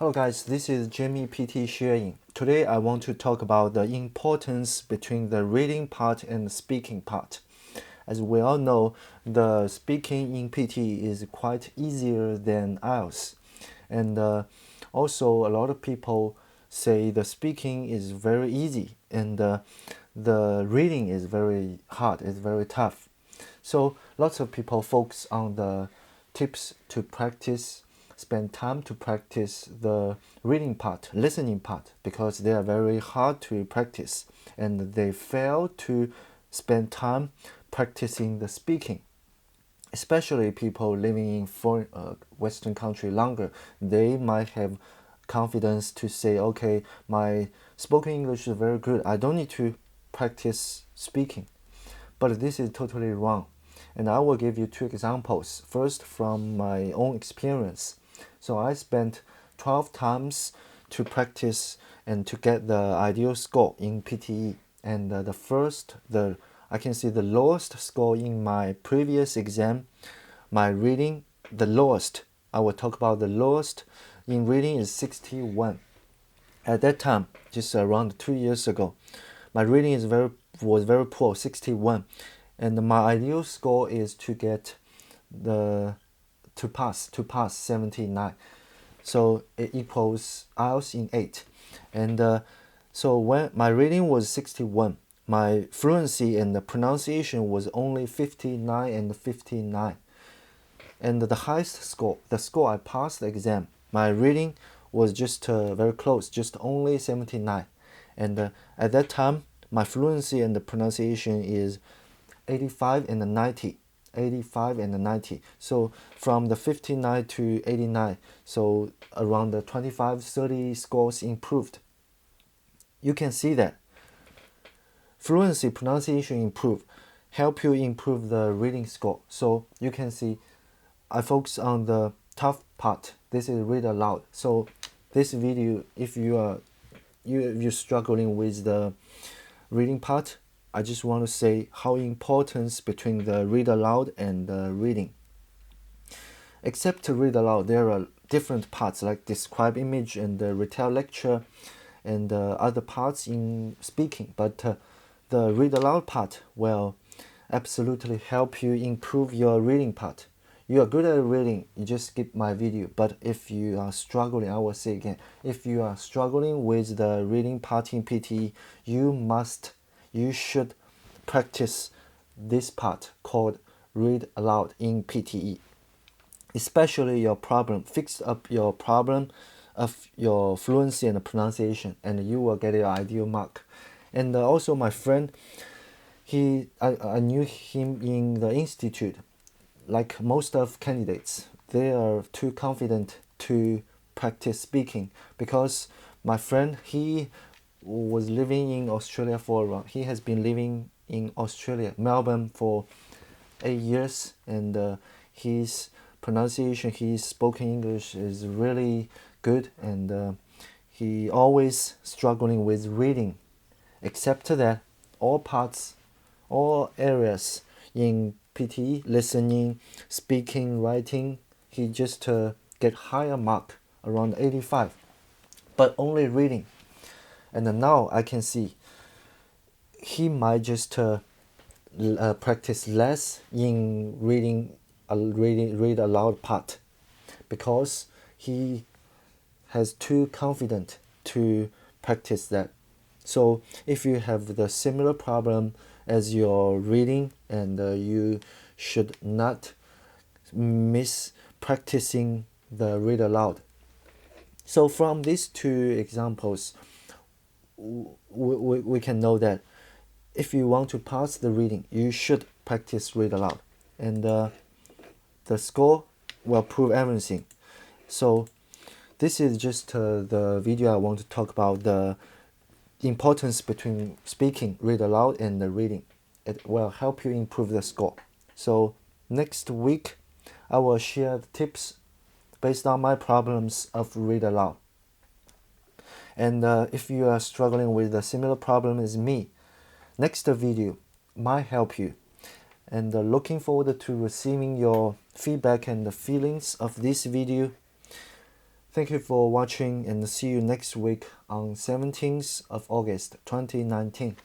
Hello guys, this is Jamie PTE sharing. Today I want to talk about the importance between the reading part and the speaking part. As we all know, the speaking in PTE is quite easier than IELTS. And also a lot of people say the speaking is very easy and the reading is very hard, it's very tough. So lots of people focus on the tips to practice, spend time to practice the reading part, listening part, because they are very hard to practice and they fail to spend time practicing the speaking. Especially people living in foreign Western country longer, they might have confidence to say, okay, my spoken English is very good, I don't need to practice speaking. But this is totally wrong. And I will give you two examples. First, from my own experience. So I spent 12 times to practice and to get the ideal score in PTE. And I can see the lowest score in my previous exam, my reading, the lowest, I will talk about the lowest in reading is 61. At that time, just around 2 years ago, my reading was very poor, 61. And my ideal score is to get to pass 79. So it equals IELTS in 8. And so when my reading was 61, my fluency and the pronunciation was only 59 and 59. And the highest score, the score I passed the exam, my reading was just very close, just only 79. And at that time, my fluency and the pronunciation is 85 and 90. 85 and 90. So from the 59 to 89, so around the 25-30 scores improved. You can see that fluency, pronunciation improve, help you improve the reading score. So you can see I focus on the tough part. This is read aloud. So this video, if you're struggling with the reading part, I just want to say how important between the read aloud and the reading. Except to read aloud, there are different parts like describe image and retell lecture and other parts in speaking. But the read aloud part will absolutely help you improve your reading part. You are good at reading, you just skip my video. But if you are struggling, I will say again, if you are struggling with the reading part in PTE, you should practice this part called read aloud in PTE. Especially your problem, fix up your problem of your fluency and pronunciation, and you will get your ideal mark. And also my friend, I knew him in the institute. Like most of candidates, they are too confident to practice speaking because my friend, he was living in Australia he has been living in Australia, Melbourne, for 8 years, and his pronunciation, his spoken English is really good, and he always struggling with reading. Except that, all areas in PTE, listening, speaking, writing, he just get higher mark, around 85. But only reading. And now I can see he might just practice less in read aloud part because he has too confident to practice that. So if you have the similar problem as your reading, and you should not miss practicing the read aloud. So from these two examples, we can know that if you want to pass the reading, you should practice read aloud, and the score will prove everything. So this is just the video I want to talk about the importance between speaking, read aloud, and the reading. It will help you improve the score. So next week, I will share the tips based on my problems of read aloud. And if you are struggling with a similar problem as me, next video might help you. And looking forward to receiving your feedback and the feelings of this video. Thank you for watching and see you next week on 17th of August 2019.